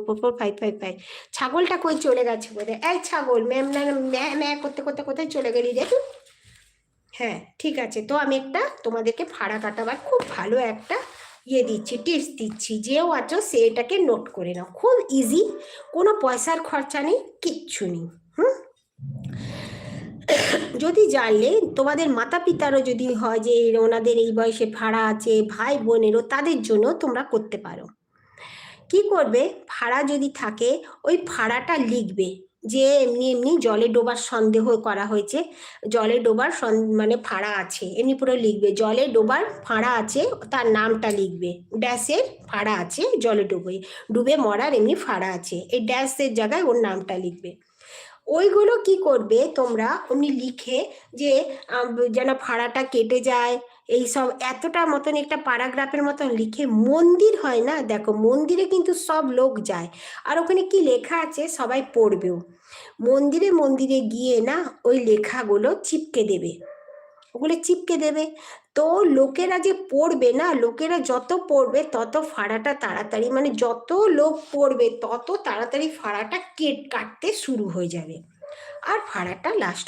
4 4 4 5 5 5। ছাগলটা কই চলে গেছে বোধহয়। এই ছাগল, ম্যাম না ম্যা ম্যা করতে করতে কোথায় চলে গেলি দেখুন। হ্যাঁ ঠিক আছে, তো আমি একটা তোমাদেরকে ফাড়া কাটাবার খুব ভালো একটা দিচ্ছি, টিপস দিচ্ছি, যেও আছো সে এটাকে নোট করে নাও, খুব ইজি, কোনো পয়সার খরচা নেই, কিচ্ছু নেই। হুম, যদি জানলে তোমাদের মাতা পিতারও যদি হয় যে ওনাদের এই বয়সে ভাড়া আছে, ভাই বোনেরও, তাদের জন্য তোমরা করতে পারো। কি করবে, ভাড়া যদি থাকে ওই ভাড়াটা লিখবে যে এমনি এমনি জলে ডোবার সন্দেহ করা হয়েছে, জলে ডোবার মানে ফাঁড়া আছে, এমনি পুরো লিখবে জলে ডোবার ফাঁড়া আছে, তার নামটা লিখবে, ড্যাশের ফাঁড়া আছে, জলে ডুবে ডুবে মরার এমনি ফাঁড়া আছে, এই ড্যাশের জায়গায় ওর নামটা লিখবে। ওইগুলো কি করবে তোমরা অমনি লিখে যে যেন ভাড়াটা কেটে যায়, এই সব এতটা মতন একটা প্যারাগ্রাফের মতন লিখে, মন্দির হয় না দেখো, মন্দিরে কিন্তু সব লোক যায়, আর ওখানে কি লেখা আছে সবাই পড়বেও, মন্দিরে মন্দিরে গিয়ে না ওই লেখাগুলো চিপকে দেবে, ওগুলো চিপকে দেবে। তো লোকেরা যে পড়বে না, লোকেরা যত পড়বে তত ফাড়াটা তাড়াতাড়ি, মানে যত লোক পড়বে তত তাড়াতাড়ি ফাড়াটা কাটতে শুরু হয়ে যাবে, আর ফাড়াটা লাস্ট